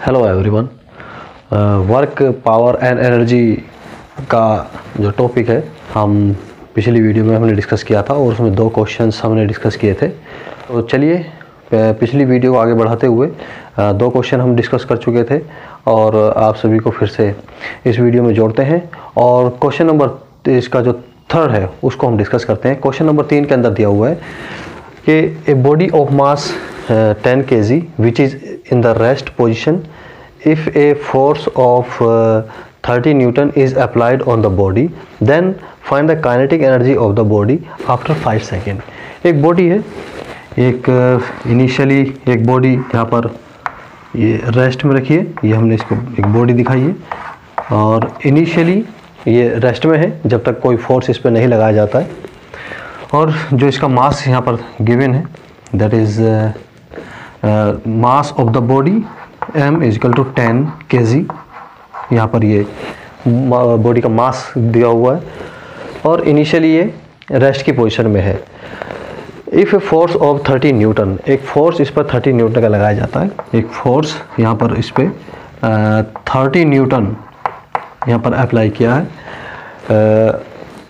Hello everyone. Work power and energy का जो topic है हम पिछली वीडियो में हमने डिस्कस किया था और उसमें 2 क्वेश्चंस हमने डिस्कस किए थे। तो चलिए पिछली वीडियो को आगे बढ़ाते हुए 2 क्वेश्चन हम डिस्कस कर चुके थे और आप सभी को फिर से इस वीडियो में जोड़ते हैं और क्वेश्चन नंबर इसका जो 3rd है उसको हम डिस्कस करते हैं। क्वेश्चन नंबर 3 के अंदर दिया हुआ है कि a body of mass 10 kg which is in the rest position if a force of 30 Newton is applied on the body then find the kinetic energy of the body after 5 seconds। एक body है, एक initially एक body यहाँ पर ये rest में रखी है, ये हमने इसको एक बॉडी दिखाई है और इनिशियली ये रेस्ट में है जब तक कोई फोर्स इस पर नहीं लगाया जाता है। और जो इसका मास यहाँ पर गिवन है that is mass of the body m is equal to 10 kg। यहाँ पर ये बॉडी का मास दिया हुआ है और इनिशियली ये रेस्ट की पोजीशन में है। If a force of 30 Newton, एक फोर्स इस पर 30 न्यूटन का लगाया जाता है, एक फोर्स यहाँ पर इस पर 30 न्यूटन यहाँ पर अप्लाई किया है।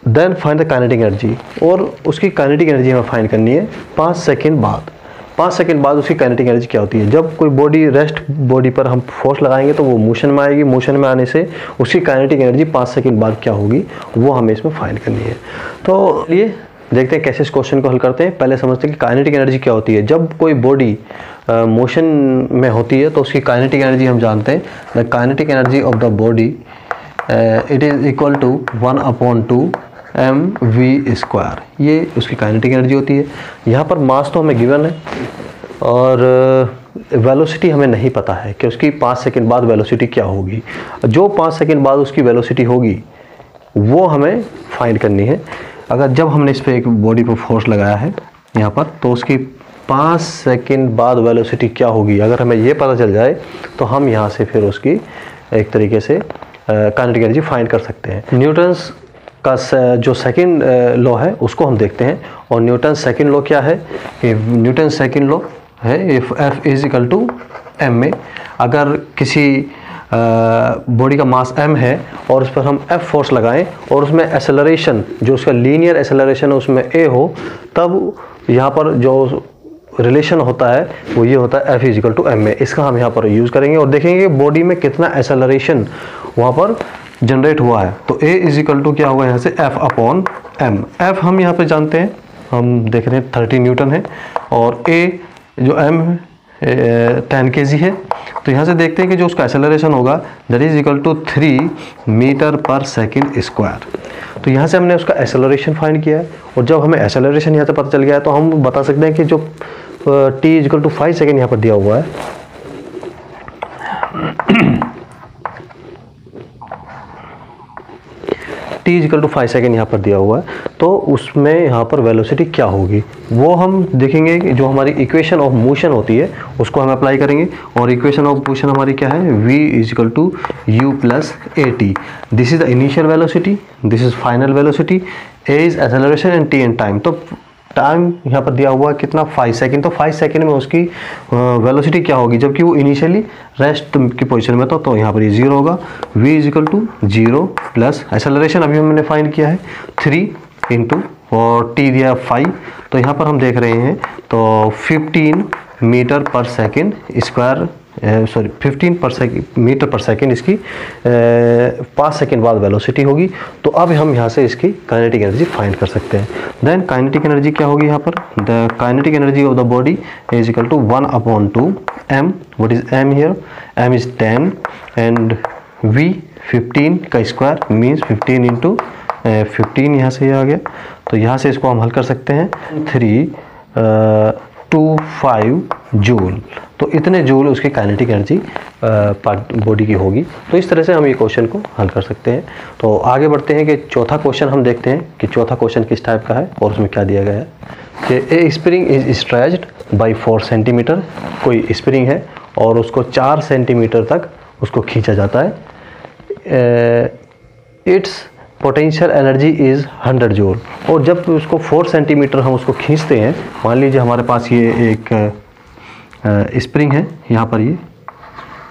Then find the kinetic energy, और उसकी काइनेटिक एनर्जी हमें फाइंड करनी है 5 सेकेंड बाद। 5 सेकेंड बाद उसकी काइनेटिक एनर्जी क्या होती है? जब कोई बॉडी रेस्ट बॉडी पर हम फोर्स लगाएंगे तो वो मोशन में आएगी, मोशन में आने से उसकी काइनेटिक एनर्जी 5 सेकेंड बाद क्या होगी वो हमें इसमें फाइंड करनी है। तो ये देखते हैं कैसे इस क्वेश्चन को हल करते हैं। पहले समझते हैं कि काइनेटिक एनर्जी क्या होती है। जब कोई बॉडी मोशन में होती है तो उसकी काइनेटिक एनर्जी हम जानते हैं, the kinetic energy of the body it is equal to 1/2 mv²। ये उसकी काइनेटिक एनर्जी होती है। यहाँ पर मास तो हमें गिवन है और वेलोसिटी हमें नहीं पता है कि उसकी 5 सेकेंड बाद वेलोसिटी क्या होगी। जो 5 सेकेंड बाद उसकी वेलोसिटी होगी वो हमें फाइंड करनी है। अगर जब हमने इस पर एक बॉडी पर फोर्स लगाया है यहाँ पर तो उसकी 5 सेकेंड बाद वेलोसिटी क्या होगी, अगर हमें ये पता चल जाए तो हम यहाँ से फिर उसकी एक तरीके से काइनेटिक एनर्जी फाइंड कर सकते हैं। न्यूटन्स का जो सेकंड लॉ है उसको हम देखते हैं और न्यूटन सेकंड लॉ क्या है कि न्यूटन सेकंड लॉ है if F is equal to m में, अगर किसी बॉडी का मास m है और उस पर हम F फोर्स लगाएं और उसमें एक्सेलरेशन जो उसका लीनियर एक्सेलरेशन है उसमें a हो, तब यहाँ पर जो रिलेशन होता है वो ये होता है F is equal to m में। इसका हम यहाँ पर यूज़ करेंगे और देखेंगे कि बॉडी में कितना एक्सेलरेशन वहाँ पर जनरेट हुआ है। तो a इज इक्वल टू क्या होगा यहाँ से F/m। F हम यहाँ पे जानते हैं, हम देख रहे हैं 30 न्यूटन है और a जो m 10 kg है। तो यहाँ से देखते हैं कि जो उसका एक्सेलरेशन होगा दैट इज इक्वल टू 3 मीटर/सेकंड²। तो यहाँ से हमने उसका एक्सेलरेशन फाइंड किया है और जब हमें एक्सेलरेशन यहाँ से पता चल गया है तो हम बता सकते हैं कि जो t is equal to 5 second यहाँ पर दिया हुआ है t is equal to 5 second यहाँ पर दिया हुआ है, तो उसमें यहाँ पर वेलोसिटी क्या होगी वो हम देखेंगे कि जो हमारी इक्वेशन ऑफ मोशन होती है उसको हम अप्लाई करेंगे और इक्वेशन ऑफ मोशन हमारी क्या है v is equal to u plus at। This is the initial velocity, this is final velocity, a is acceleration and t and time. तो टाइम यहाँ पर दिया हुआ है कितना 5 सेकेंड, तो 5 सेकेंड में उसकी वेलोसिटी क्या होगी जबकि वो इनिशियली रेस्ट की पोजीशन में था। तो यहाँ पर ये 0 होगा, v is equal to 0 plus acceleration अभी हमने फाइंड किया है 3 इंटू और t दिया 5। तो यहाँ पर हम देख रहे हैं तो 15 मीटर/सेकंड², सॉरी 15 मीटर/सेकंड इसकी 5 सेकेंड बाद वेलोसिटी होगी। तो अब हम यहाँ से इसकी काइनेटिक एनर्जी फाइंड कर सकते हैं। देन काइनेटिक एनर्जी क्या होगी यहाँ पर, the kinetic energy of the body is equal to 1/2 m। What is m here? m is 10 and v 15 का स्क्वायर मीन्स 15 इंटू 15 यहाँ से ये आ गया। तो यहाँ से इसको हम हल कर सकते हैं 325 जूल। तो इतने जूल उसकी काइनेटिक एनर्जी बॉडी की होगी। तो इस तरह से हम ये क्वेश्चन को हल कर सकते हैं। तो आगे बढ़ते हैं कि चौथा क्वेश्चन हम देखते हैं कि चौथा क्वेश्चन किस टाइप का है और उसमें क्या दिया गया है कि a spring is stretched by 4 centimetre. कोई स्प्रिंग है और उसको 4 सेंटीमीटर तक उसको खींचा जाता है। It's potential energy is 100 joule. और जब उसको 4 सेंटीमीटर हम उसको खींचते हैं, मान लीजिए हमारे पास ये एक स्प्रिंग है यहाँ पर, ये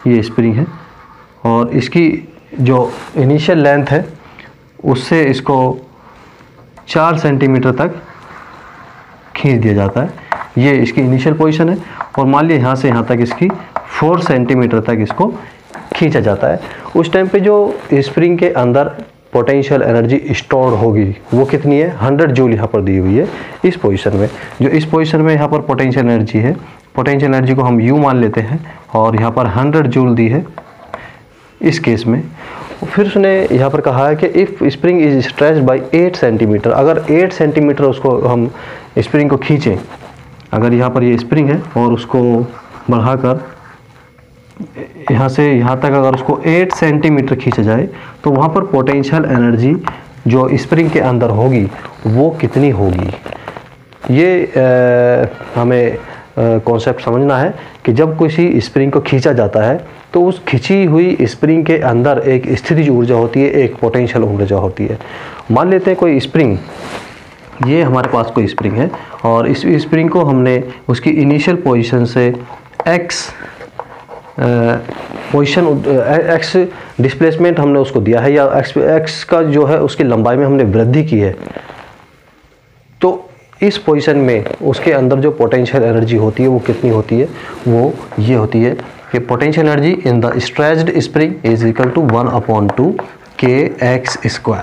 ये स्प्रिंग है और इसकी जो इनिशियल लेंथ है उससे इसको 4 सेंटीमीटर तक खींच दिया जाता है। ये इसकी इनिशियल पोजीशन है और मान लिया यहाँ से यहाँ तक इसकी 4 सेंटीमीटर तक इसको खींचा जाता है। उस टाइम पे जो स्प्रिंग के अंदर पोटेंशियल एनर्जी स्टोर होगी वो कितनी है, 100 जूल यहाँ पर दी हुई है इस पोजीशन में। जो इस पोजीशन में यहाँ पर पोटेंशियल एनर्जी है, पोटेंशियल एनर्जी को हम U मान लेते हैं और यहाँ पर 100 जूल दी है इस केस में। फिर उसने यहाँ पर कहा है कि if spring is stretched by 8 centimetre, अगर 8 सेंटीमीटर उसको हम स्प्रिंग को खींचें, अगर यहाँ पर ये स्प्रिंग है और उसको बढ़ाकर यहाँ से यहाँ तक अगर उसको 8 सेंटीमीटर खींचा जाए तो वहाँ पर पोटेंशियल एनर्जी जो स्प्रिंग के अंदर होगी वो कितनी होगी। ये हमें कॉन्सेप्ट समझना है कि जब किसी स्प्रिंग को खींचा जाता है तो उस खिंची हुई स्प्रिंग के अंदर एक स्थितिज ऊर्जा होती है, एक पोटेंशियल ऊर्जा होती है। मान लेते हैं कोई स्प्रिंग, ये हमारे पास कोई स्प्रिंग है और इस स्प्रिंग को हमने उसकी इनिशियल पोजीशन से x पोजीशन x डिस्प्लेसमेंट हमने उसको दिया है या x का जो है उसकी लंबाई में हमने वृद्धि की है, तो इस पोजीशन में उसके अंदर जो पोटेंशियल एनर्जी होती है वो कितनी होती है, वो ये होती है कि potential energy in the stretched spring is equal to 1/2 kx²।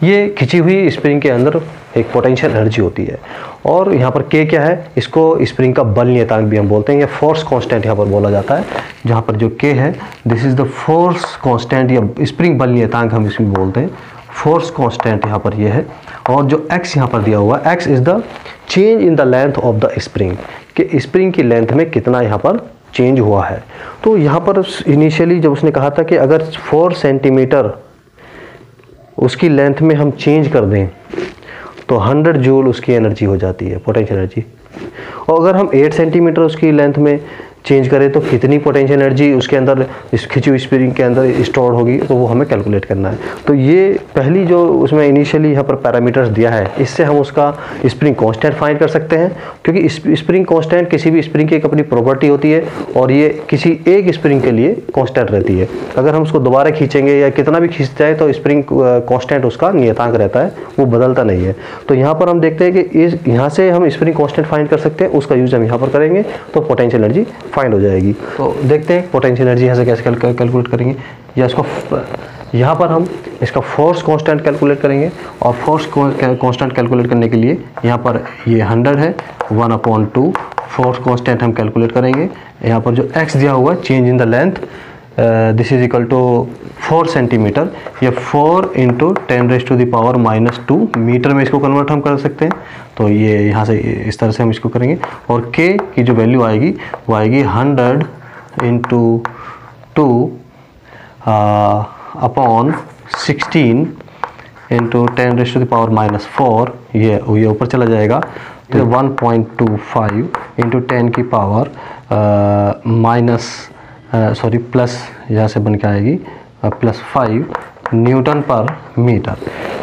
ये खिंची हुई स्प्रिंग के अंदर एक पोटेंशियल एनर्जी होती है और यहाँ पर k क्या है, इसको स्प्रिंग का बल नियतांक भी हम बोलते हैं या फोर्स कांस्टेंट यहाँ पर बोला जाता है। जहाँ पर जो k है this is the force constant या स्प्रिंग बल नियतांक हम इसमें बोलते हैं, फोर्स कांस्टेंट यहाँ पर ये है। और जो x यहाँ पर दिया हुआ है, x is the change in the length of the spring, कि स्प्रिंग की लेंथ में कितना यहाँ पर चेंज हुआ है। तो यहाँ पर इनिशियली जब उसने कहा था कि अगर 4 सेंटीमीटर उसकी लेंथ में हम चेंज कर दें तो 100 जूल उसकी एनर्जी हो जाती है, पोटेंशियल एनर्जी। और अगर हम 8 सेंटीमीटर उसकी लेंथ में चेंज करें तो कितनी पोटेंशियल एनर्जी उसके अंदर इस खिंची हुई स्प्रिंग के अंदर स्टोर होगी, तो वो हमें कैलकुलेट करना है। तो ये पहली जो उसमें इनिशियली यहाँ पर पैरामीटर्स दिया है, इससे हम उसका स्प्रिंग कांस्टेंट फाइंड कर सकते हैं, क्योंकि स्प्रिंग कांस्टेंट किसी भी स्प्रिंग की एक अपनी प्रॉपर्टी होती है और ये किसी एक स्प्रिंग के लिए कांस्टेंट रहती है। अगर हम उसको दोबारा खींचेंगे या कितना भी खींच जाए तो स्प्रिंग कांस्टेंट उसका नियतांक रहता है, वो बदलता नहीं है। तो यहाँ पर हम देखते हैं कि यहाँ से हम स्प्रिंग कांस्टेंट फाइंड कर सकते हैं, उसका यूज हम यहाँ पर करेंगे तो पोटेंशियल एनर्जी फाइंड हो जाएगी। तो देखते हैं पोटेंशियल एनर्जी यहाँ से कैसे कैलकुलेट करेंगे, या इसको यहाँ पर हम इसका फोर्स कांस्टेंट कैलकुलेट करेंगे और फोर्स कांस्टेंट कैलकुलेट करने के लिए यहाँ पर ये 100 है, 1/2 फोर्स कांस्टेंट हम कैलकुलेट करेंगे। यहाँ पर जो x दिया हुआ है change in the length, this is equal to 4 centimetre या 4 × 10⁻⁻² मीटर में इसको कन्वर्ट हम कर सकते हैं। तो ये यहाँ से इस तरह से हम इसको करेंगे और k की जो वैल्यू आएगी वो आएगी 100 × 2/16 × 10⁻⁻4, ये ऊपर चला जाएगा तो 1.25 × 10⁻⁻⁻, प्लस यहाँ से बन के आएगी +5 न्यूटन पर मीटर।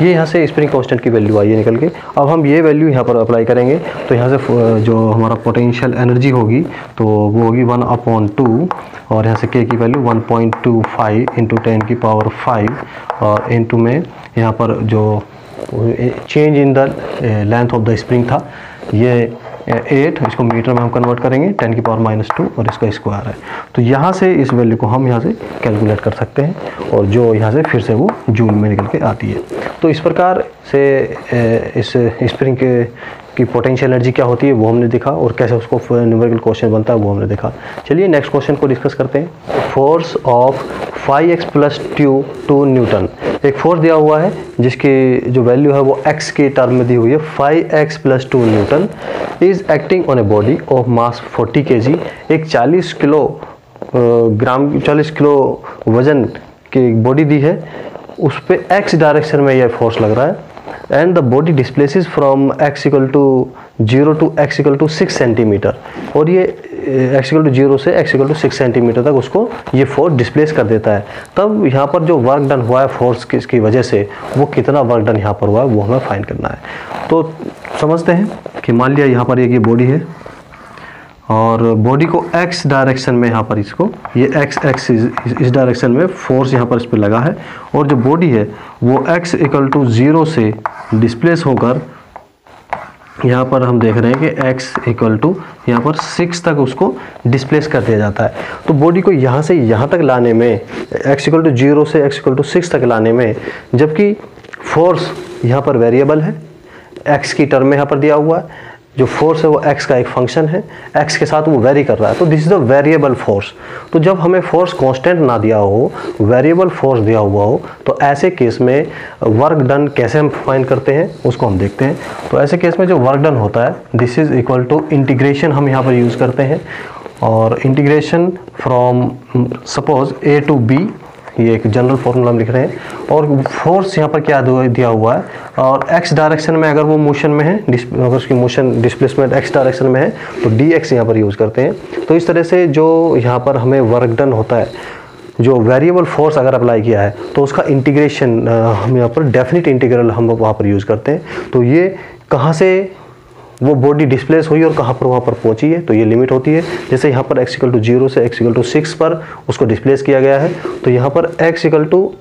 ये यहाँ से स्प्रिंग कांस्टेंट की वैल्यू आई है निकल के। अब हम ये वैल्यू यहाँ पर अप्लाई करेंगे तो यहाँ से जो हमारा पोटेंशियल एनर्जी होगी तो वो होगी 1/2 और यहाँ से k की वैल्यू 1.25 × 10⁻⁵ और इनटू में यहाँ पर जो change in the length of the spring था ये 8, इसको मीटर में हम कन्वर्ट करेंगे 10⁻⁻² और इसका स्क्वायर है। तो यहाँ से इस वैल्यू को हम यहाँ से कैलकुलेट कर सकते हैं और जो यहाँ से फिर से वो जूल में निकल के आती है। तो इस प्रकार से इस स्प्रिंग की पोटेंशियल एनर्जी क्या होती है वो हमने देखा और कैसे उसको न्यूमेरिकल क्वेश्चन बनता है वो हमने देखा। चलिए नेक्स्ट क्वेश्चन को डिस्कस करते हैं। फोर्स ऑफ 5x + 2 न्यूटन, एक फोर्स दिया हुआ है जिसकी जो वैल्यू है वो x के टर्म में दी हुई है, 5x + 2 Newton is acting on a body of mass 40 kg। एक 40 किलो वजन की बॉडी दी है, उस पर x डायरेक्शन में यह फोर्स लग रहा है and the body displaces from x = 0 to x = 6 centimetre, और ये x = 0 से x = 6 सेंटीमीटर तक उसको ये फोर्स डिस्प्लेस कर देता है। तब यहाँ पर जो वर्क डन हुआ है फोर्स की वजह से वो कितना वर्क डन यहाँ पर हुआ है वो हमें फाइंड करना है। तो समझते हैं कि मान लिया यहाँ पर एक ये बॉडी है और बॉडी को x डायरेक्शन में यहाँ पर इसको ये x इस डायरेक्शन में फोर्स यहाँ पर इस पर लगा है, और जो बॉडी है वो x = 0 से डिस्प्लेस होकर यहाँ पर हम देख रहे हैं कि x = यहाँ पर 6 तक उसको डिस्प्लेस कर दिया जाता है। तो बॉडी को यहाँ से यहाँ तक लाने में x = 0 से x = 6 तक लाने में, जबकि फोर्स यहाँ पर वेरिएबल है, x की टर्म में यहाँ पर दिया हुआ है, जो फोर्स है वो x का एक फंक्शन है, x के साथ वो वेरी कर रहा है, तो this is the variable force. तो जब हमें फोर्स कांस्टेंट ना दिया हो, वेरिएबल फोर्स दिया हुआ हो, तो ऐसे केस में वर्क डन कैसे हम फाइंड करते हैं उसको हम देखते हैं। तो ऐसे केस में जो वर्क डन होता है this is equal to integration हम यहाँ पर यूज़ करते हैं, और integration from suppose a to b, ये एक जनरल फॉर्मूला हम लिख रहे हैं, और फोर्स यहाँ पर क्या दिया हुआ है, और x डायरेक्शन में अगर वो मोशन में है, अगर उसकी मोशन डिस्प्लेसमेंट x डायरेक्शन में है तो dx यहाँ पर यूज़ करते हैं। तो इस तरह से जो यहाँ पर हमें वर्क डन होता है, जो वेरिएबल फोर्स अगर अप्लाई किया है तो उसका इंटीग्रेशन हम यहाँ पर डेफिनेट इंटीग्रल हम वहाँ पर यूज़ करते हैं। तो ये कहाँ से वो बॉडी डिस्प्लेस हुई और कहाँ पर वहाँ पर पहुँची है, तो ये लिमिट होती है। जैसे यहाँ पर x = 0 से x = 6 पर उसको डिस्प्लेस किया गया है, तो यहाँ पर x =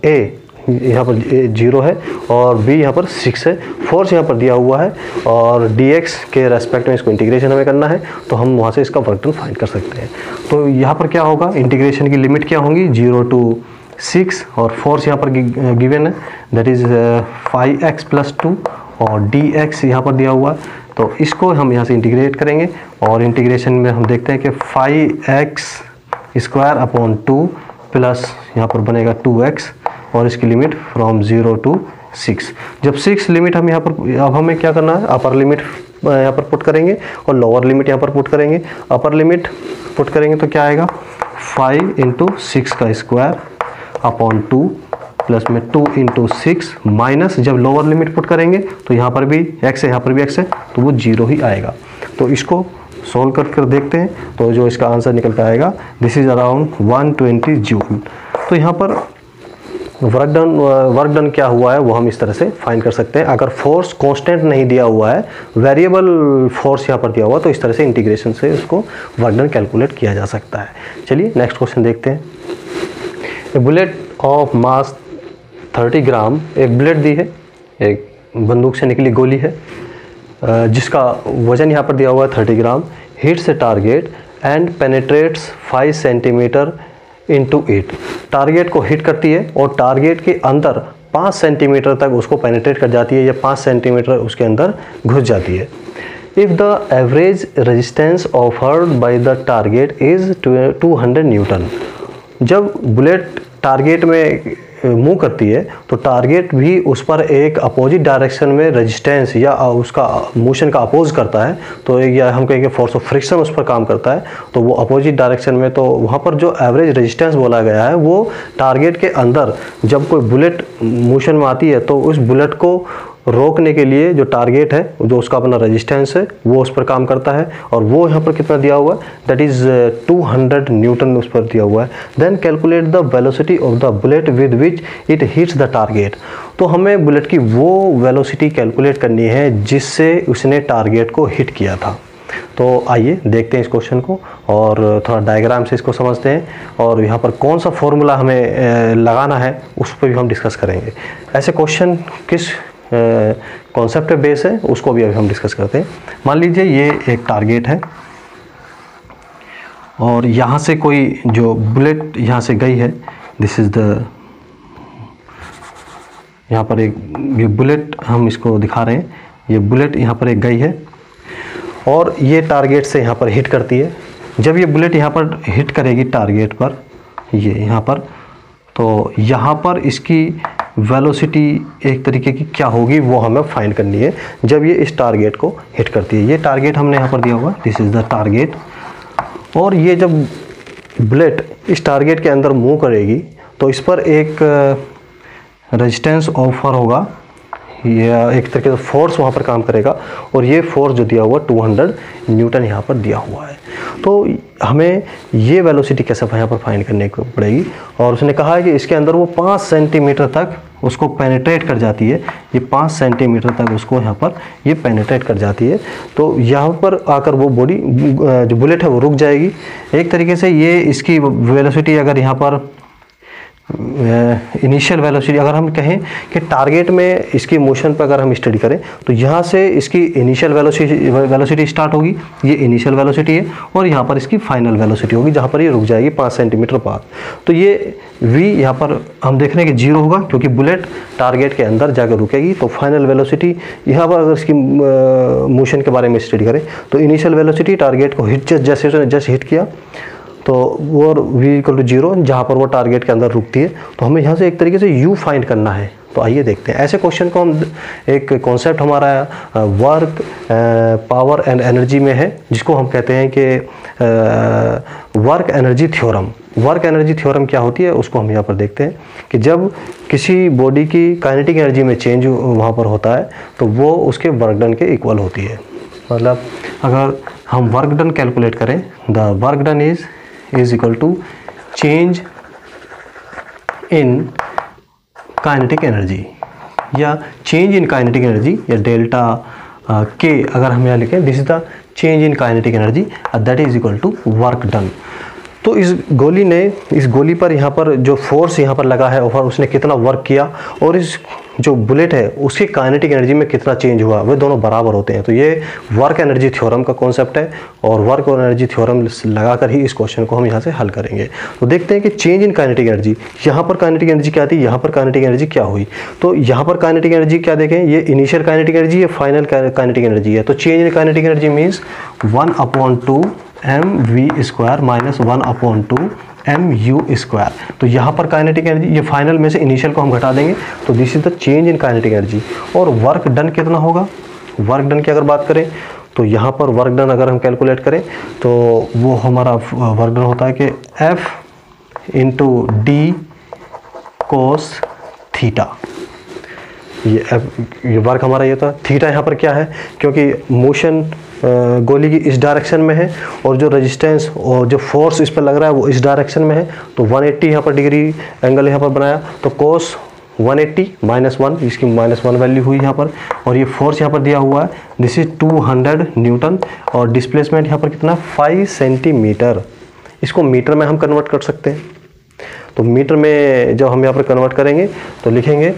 a, यहाँ पर 0 है और b यहाँ पर 6 है, फोर्स यहाँ पर दिया हुआ है, और dx के रेस्पेक्ट में इसको इंटीग्रेशन हमें करना है, तो हम वहाँ से इसका वर्क डन फाइंड कर सकते हैं। तो यहाँ पर क्या होगा, इंटीग्रेशन की लिमिट क्या होंगी, 0 to 6, और फोर्स यहाँ पर गिवन है दैट इज़ 5x + 2, और dx यहाँ पर दिया हुआ है, तो इसको हम यहाँ से इंटीग्रेट करेंगे, और इंटीग्रेशन में हम देखते हैं कि 5x² / 2 प्लस यहाँ पर बनेगा 2x, और इसकी लिमिट फ्रॉम 0 to 6। जब 6 लिमिट हम यहाँ पर, अब हमें क्या करना है, अपर लिमिट यहाँ पर पुट करेंगे और लोअर लिमिट यहाँ पर पुट करेंगे। अपर लिमिट पुट करेंगे तो क्या आएगा, 5 × 6 का स्क्वायर / 2 प्लस में 2 × 6 माइनस, जब लोअर लिमिट पुट करेंगे तो यहाँ पर भी x है, यहाँ पर भी x है, तो वो 0 ही आएगा। तो इसको सोल्व कर देखते हैं, तो जो इसका आंसर निकल के आएगा दिस इज़ अराउंड 120 जूल। तो यहाँ पर वर्क डन क्या हुआ है वो हम इस तरह से फाइंड कर सकते हैं। अगर फोर्स कांस्टेंट नहीं दिया हुआ है, वेरिएबल फोर्स यहाँ पर दिया हुआ, तो इस तरह से इंटीग्रेशन से उसको वर्क डन कैलकुलेट किया जा सकता है। चलिए नेक्स्ट क्वेश्चन देखते हैं। ए बुलेट ऑफ मास 30 ग्राम, एक बुलेट दी है, एक बंदूक से निकली गोली है जिसका वजन यहाँ पर दिया हुआ है 30 gram, hits a target and penetrates 5 centimetre into it। Target को हिट करती है और टारगेट के अंदर 5 सेंटीमीटर तक उसको पेनिट्रेट कर जाती है, या 5 सेंटीमीटर उसके अंदर घुस जाती है। If the average resistance offered by the target is 200 Newton. जब बुलेट टारगेट में मूव करती है तो टारगेट भी उस पर एक अपोजिट डायरेक्शन में रेजिस्टेंस या उसका मोशन का अपोज करता है, तो या हम कहेंगे फोर्स ऑफ फ्रिक्शन उस पर काम करता है, तो वो अपोजिट डायरेक्शन में, तो वहाँ पर जो एवरेज रेजिस्टेंस बोला गया है वो टारगेट के अंदर जब कोई बुलेट मोशन में आती है तो उस बुलेट को रोकने के लिए जो टारगेट है, जो उसका अपना रेजिस्टेंस है, वो उस पर काम करता है, और वो यहाँ पर कितना दिया हुआ है, दैट इज़ 200 न्यूटन उस पर दिया हुआ है। Then calculate the velocity of the bullet with which it hits the target. तो हमें बुलेट की वो वेलोसिटी कैलकुलेट करनी है जिससे उसने टारगेट को हिट किया था। तो आइए देखते हैं इस क्वेश्चन को और थोड़ा डायग्राम से इसको समझते हैं, और यहाँ पर कौन सा फॉर्मूला हमें लगाना है उस पर भी हम डिस्कस करेंगे। ऐसे क्वेश्चन किस कॉन्सेप्ट पे बेस है उसको भी अभी हम डिस्कस करते हैं। मान लीजिए ये एक टारगेट है और यहाँ से कोई जो बुलेट यहाँ से गई है, दिस इज़ द, यहाँ पर एक ये बुलेट हम इसको दिखा रहे हैं, ये बुलेट यहाँ पर एक गई है और ये टारगेट से यहाँ पर हिट करती है। जब ये बुलेट यहाँ पर हिट करेगी टारगेट पर, ये यहाँ पर, तो यहाँ पर इसकी वेलोसिटी एक तरीके की क्या होगी वो हमें फाइंड करनी है जब ये इस टारगेट को हिट करती है। ये टारगेट हमने यहाँ पर दिया हुआ, दिस इज़ द टारगेट, और ये जब बुलेट इस टारगेट के अंदर मूव करेगी तो इस पर एक रेजिस्टेंस ऑफर होगा, या एक तरीके से फोर्स वहाँ पर काम करेगा, और ये फोर्स जो दिया हुआ 200 न्यूटन यहाँ पर दिया हुआ है। तो हमें ये वेलोसिटी कैसे यहाँ पर फाइंड करने को पड़ेगी, और उसने कहा है कि इसके अंदर वो 5 सेंटीमीटर तक उसको पेनिट्रेट कर जाती है, ये 5 सेंटीमीटर तक उसको यहाँ पर ये पेनिट्रेट कर जाती है। तो यहाँ पर आकर वो बॉडी जो बुलेट है वो रुक जाएगी। एक तरीके से ये इसकी वेलोसिटी अगर यहाँ पर इनिशियल वेलोसिटी अगर हम कहें कि टारगेट में इसकी मोशन पर अगर हम स्टडी करें तो यहाँ से इसकी इनिशियल वेलोसिटी स्टार्ट होगी, ये इनिशियल वेलोसिटी है, और यहाँ पर इसकी फाइनल वेलोसिटी होगी जहाँ पर ये रुक जाएगी 5 सेंटीमीटर बाद। तो ये v यहाँ पर हम देख रहे हैं कि 0 होगा क्योंकि बुलेट टारगेट के अंदर जाकर रुकेगी। तो फाइनल वेलोसिटी यहाँ पर अगर इसकी मोशन के बारे में स्टडी करें तो इनिशियल वेलोसिटी टारगेट को हिट जैसे हिट किया तो वो v = 0 जहाँ पर वो टारगेट के अंदर रुकती है। तो हमें यहाँ से एक तरीके से u फाइंड करना है। तो आइए देखते हैं। ऐसे क्वेश्चन को हम एक कॉन्सेप्ट हमारा वर्क पावर एंड एनर्जी में है जिसको हम कहते हैं कि work energy theorem. Work energy theorem क्या होती है उसको हम यहाँ पर देखते हैं कि जब किसी बॉडी की काइनेटिक एनर्जी में चेंज वहाँ पर होता है तो वो उसके वर्क डन के इक्वल होती है। मतलब अगर हम वर्क डन कैलकुलेट करें, the work done is equal to change in kinetic energy या चेंज इन काइनेटिक एनर्जी या डेल्टा के अगर हम यहाँ लिखें, this is the change in kinetic energy that is equal to work done. तो इस गोली पर यहाँ पर जो फोर्स यहाँ पर लगा है और उसने कितना वर्क किया और इस जो बुलेट है उसकी काइनेटिक एनर्जी में कितना चेंज हुआ, वे दोनों बराबर होते हैं। तो ये वर्क एनर्जी थ्योरम का कॉन्सेप्ट है और वर्क और एनर्जी थ्योरम लगाकर ही इस क्वेश्चन को हम यहाँ से हल करेंगे। तो देखते हैं कि चेंज इन काइनेटिक एनर्जी, यहाँ पर काइनेटिक एनर्जी क्या थी, यहाँ पर काइनेटिक एनर्जी क्या हुई। तो यहाँ पर काइनेटिक एनर्जी क्या देखें, ये इनिशियल काइनेटिक एनर्जी है, फाइनल काइनेटिक एनर्जी है। तो change in kinetic energy means 1/2 mv² minus 1/2 mu²। तो यहाँ पर काइनेटिक एनर्जी, ये फाइनल में से इनिशियल को हम घटा देंगे तो this is the change in kinetic energy. और वर्क डन कितना होगा, वर्क डन की अगर बात करें तो यहाँ पर वर्क डन अगर हम कैलकुलेट करें तो वो हमारा वर्क डन होता है कि F × d cos थीटा। ये वर्क हमारा ये था। थीटा यहाँ पर क्या है, क्योंकि मोशन गोली की इस डायरेक्शन में है और जो रेजिस्टेंस और जो फोर्स इस पर लग रहा है वो इस डायरेक्शन में है। तो 180 यहाँ पर डिग्री एंगल यहाँ पर बनाया तो कोस 180 -1, इसकी -1 वैल्यू हुई यहाँ पर। और ये फोर्स यहाँ पर दिया हुआ है, दिस इज 200 न्यूटन और डिस्प्लेसमेंट यहाँ पर कितना 5 सेंटीमीटर। इसको मीटर में हम कन्वर्ट कर सकते हैं। तो मीटर में जब हम यहाँ पर कन्वर्ट करेंगे तो लिखेंगे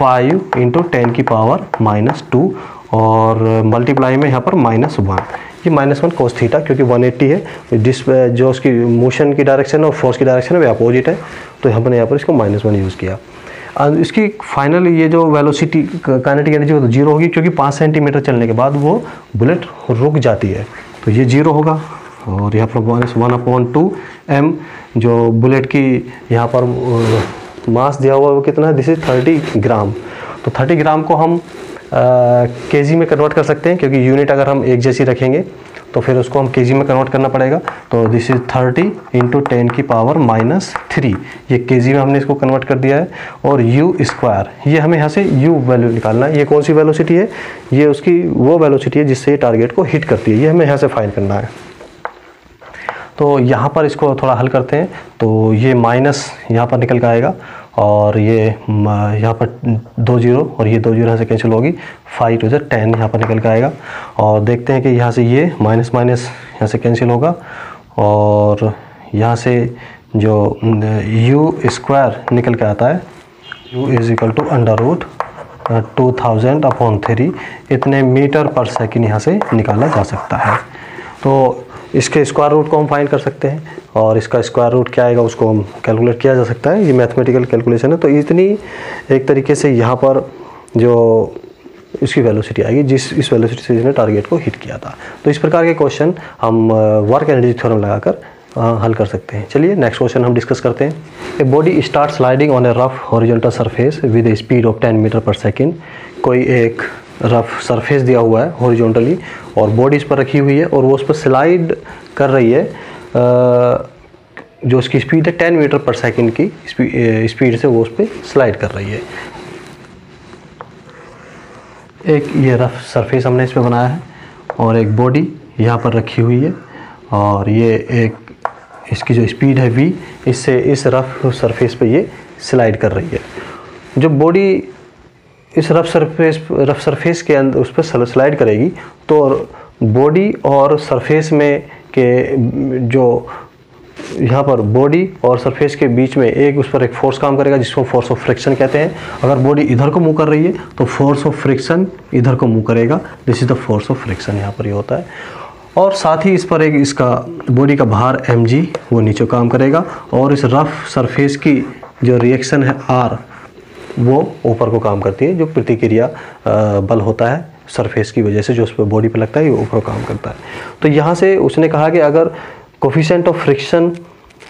5 × 10⁻² और मल्टीप्लाई में यहाँ पर -1। ये -1 cos थीटा क्योंकि 180 है, जिस जो उसकी मोशन की डायरेक्शन और फोर्स की डायरेक्शन है वे अपोजिट है। तो हमने यहाँ पर इसको -1 यूज़ किया। इसकी फाइनल ये जो वेलोसिटी काइनेटिक एनर्जी वो तो 0 होगी क्योंकि 5 सेंटीमीटर चलने के बाद वो बुलेट रुक जाती है। तो ये 0 होगा और यहाँ पर -1/2 m जो बुलेट की यहाँ पर मास दिया हुआ है वो कितना है, दिस इज 30 ग्राम। तो 30 ग्राम को हम केजी में कन्वर्ट कर सकते हैं क्योंकि यूनिट अगर हम एक जैसी रखेंगे तो फिर उसको हम केजी में कन्वर्ट करना पड़ेगा। तो दिस इज 30 × 10⁻³ ये केजी में हमने इसको कन्वर्ट कर दिया है। और u², ये हमें यहाँ से u वैल्यू निकालना है। ये कौन सी वेलोसिटी है, ये उसकी वो वेलोसिटी है जिससे ये टारगेट को हिट करती है। ये हमें यहाँ से फाइंड करना है। तो यहाँ पर इसको थोड़ा हल करते हैं तो ये माइनस यहाँ पर निकल के आएगा और ये यहाँ पर 2 0 और ये 2 0 यहाँ से कैंसिल होगी, 5 × 10 यहाँ पर निकल के आएगा। और देखते हैं कि यहाँ से ये माइनस यहाँ से कैंसिल होगा और यहाँ से जो u² निकल के आता है, u = √2000/3 इतने मीटर पर सेकंड यहाँ से निकाला जा सकता है। तो इसके स्क्वायर रूट को हम फाइंड कर सकते हैं और इसका स्क्वायर रूट क्या आएगा उसको हम कैलकुलेट किया जा सकता है। ये मैथमेटिकल कैलकुलेशन है। तो इतनी एक तरीके से यहाँ पर जो इसकी वेलोसिटी आएगी जिस इस वेलोसिटी से इसने टारगेट को हिट किया था। तो इस प्रकार के क्वेश्चन हम वर्क एनर्जी थ्योरम लगाकर हल कर सकते हैं। चलिए नेक्स्ट क्वेश्चन हम डिस्कस करते हैं। A body start sliding on a rough horizontal surface with a speed of 10 metre per second. कोई एक रफ सरफेस दिया हुआ है हॉरिजॉन्टली और बॉडी इस पर रखी हुई है और वो उस पर स्लाइड कर रही है, जो उसकी स्पीड है 10 मीटर पर सेकेंड की स्पीड से वो उस पर स्लाइड कर रही है। एक ये रफ सरफेस हमने इस पर बनाया है और एक बॉडी यहाँ पर रखी हुई है और ये एक इसकी जो स्पीड है v, इससे इस रफ सरफेस पे ये स्लाइड कर रही है। जब बॉडी इस रफ सरफेस के अंदर उस पर स्लाइड करेगी तो बॉडी और सरफेस में के जो यहाँ पर बॉडी और सरफेस के बीच में उस पर एक फोर्स काम करेगा जिसको फोर्स ऑफ फ्रिक्शन कहते हैं। अगर बॉडी इधर को मूव कर रही है तो फोर्स ऑफ फ्रिक्शन इधर को मूव करेगा, this is the force of friction यहाँ पर ये होता है। और साथ ही इस पर एक इसका बॉडी का भार mg वो नीचे काम करेगा और इस रफ सरफेस की जो रिएक्शन है r वो ऊपर को काम करती है, जो प्रतिक्रिया बल होता है सरफेस की वजह से जो उस पर बॉडी पे लगता है ये ऊपर काम करता है। तो यहाँ से उसने कहा कि अगर कोफिशिएंट ऑफ फ्रिक्शन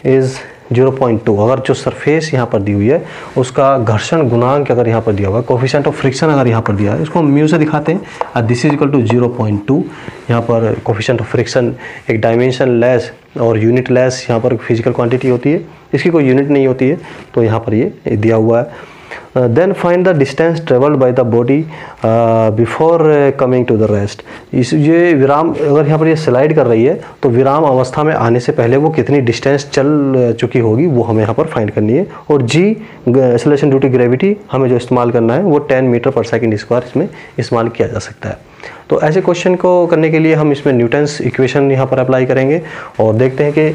इज़ 0.2, अगर जो सरफेस यहाँ पर दी हुई है उसका घर्षण गुणांक अगर यहाँ पर दिया हुआ है, कोफिशिएंट ऑफ फ्रिक्शन अगर यहाँ पर दिया है, इसको हम म्यू से दिखाते हैं। This is equal to 0.2। यहाँ पर कोफिशिएंट ऑफ फ्रिक्शन एक डायमेंशन लेस और यूनिट लेस यहाँ पर फिजिकल क्वांटिटी होती है, इसकी कोई यूनिट नहीं होती है, तो यहाँ पर ये दिया हुआ है। Then find the distance travelled by the body before coming to the rest. ये विराम, अगर यहाँ पर ये स्लाइड कर रही है तो विराम अवस्था में आने से पहले वो कितनी डिस्टेंस चल चुकी होगी वो हमें यहाँ पर फाइंड करनी है। और जी एक्सेलरेशन ड्यू टू ग्रेविटी हमें जो इस्तेमाल करना है वो 10 मीटर पर सेकेंड स्क्वायर इसमें इस्तेमाल किया जा सकता है। तो ऐसे क्वेश्चन को करने के लिए हम इसमें न्यूटन्स इक्वेशन यहाँ पर अप्लाई करेंगे और देखते हैं कि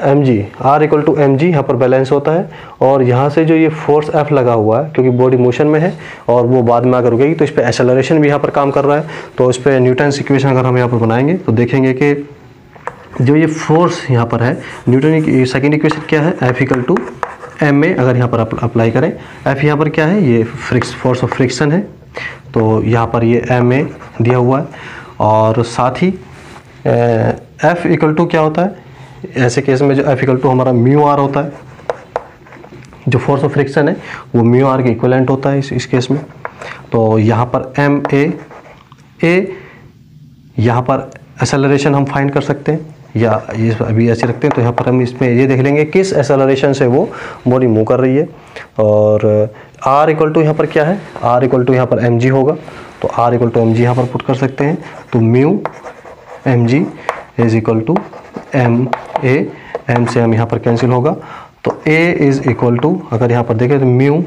mg r equal to mg यहाँ पर बैलेंस होता है और यहाँ से जो ये फोर्स F लगा हुआ है क्योंकि बॉडी मोशन में है और वो बाद में आकर रुकेगी तो इस पर एक्सेलरेशन भी यहाँ पर काम कर रहा है। तो इस पर न्यूटन्स इक्वेशन अगर हम यहाँ पर बनाएंगे तो देखेंगे कि जो ये फोर्स यहाँ पर है, न्यूटन की सेकेंड इक्वेशन क्या है, F इक्वल टू ma अगर यहाँ पर अप्लाई करें, F यहाँ पर क्या है, ये फोर्स ऑफ फ्रिक्शन है, तो यहाँ पर ये ma दिया हुआ है। और साथ ही F इक्वल टू क्या होता है, ऐसे केस में जो F इक्वल टू हमारा म्यू आर होता है, जो फोर्स ऑफ फ्रिक्शन है वो म्यू आर के इक्विवेलेंट होता है इस केस में। तो यहाँ पर ma यहाँ पर एक्सेलरेशन हम फाइंड कर सकते हैं या ये अभी ऐसे रखते हैं, तो यहाँ पर हम इसमें ये देख लेंगे किस एक्सेलरेशन से वो बॉडी मूव कर रही है। और r इक्वल टू यहाँ पर क्या है, r इक्वल टू यहाँ पर mg होगा, तो r इक्वल टू mg यहाँ पर पुट कर सकते हैं। तो mu mg is equal to ma, m से हम यहाँ पर कैंसिल होगा, तो a इज इक्वल टू अगर यहाँ पर देखें तो म्यू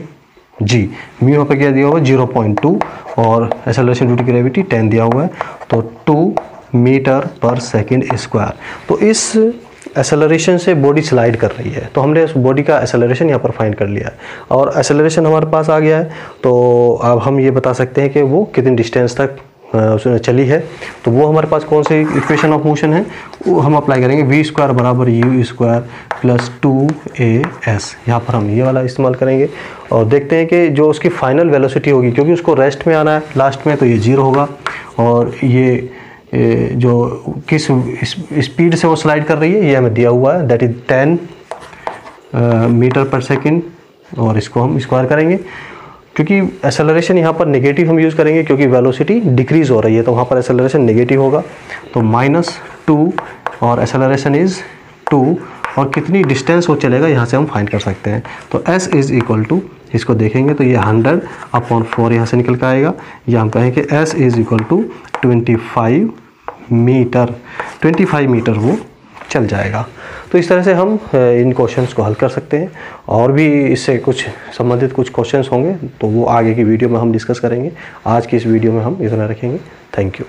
g, म्यू यहाँ पर क्या दिया हुआ है 0.2 और एक्सेलरेशन ड्यू टू ग्रेविटी 10 दिया हुआ है, तो 2 मीटर पर सेकेंड स्क्वायर। तो इस एक्सेलरेशन से बॉडी स्लाइड कर रही है, तो हमने उस बॉडी का एक्सेलरेशन यहाँ पर फाइंड कर लिया है और एक्सेलरेशन हमारे पास आ गया है। तो अब हम ये बता सकते हैं कि वो कितनी डिस्टेंस तक उसने चली है। तो वो हमारे पास कौन सी इक्वेशन ऑफ मोशन है वो हम अप्लाई करेंगे, v स्क्वायर बराबर u स्क्वायर प्लस 2as। यहाँ पर हम ये वाला इस्तेमाल करेंगे और देखते हैं कि जो उसकी फाइनल वेलोसिटी होगी, क्योंकि उसको रेस्ट में आना है लास्ट में, तो ये 0 होगा। और ये जो किस स्पीड से वो स्लाइड कर रही है ये हमें दिया हुआ है, that is 10 metre per second, और इसको हम स्क्वायर करेंगे क्योंकि एक्सेलरेशन यहाँ पर नेगेटिव हम यूज़ करेंगे क्योंकि वेलोसिटी डिक्रीज हो रही है, तो वहाँ पर एक्सेलरेशन नेगेटिव होगा। तो -2 और एक्सेलरेशन इज़ 2 और कितनी डिस्टेंस वो चलेगा यहाँ से हम फाइंड कर सकते हैं। तो s इज़ इक्वल टू, इसको देखेंगे तो ये 100/4 यहाँ से निकल कर आएगा, या हम कहें कि s is equal to 25 metre वो चल जाएगा। तो इस तरह से हम इन क्वेश्चंस को हल कर सकते हैं। और भी इससे कुछ संबंधित कुछ क्वेश्चंस होंगे तो वो आगे की वीडियो में हम डिस्कस करेंगे। आज की इस वीडियो में हम इतना रखेंगे। Thank you.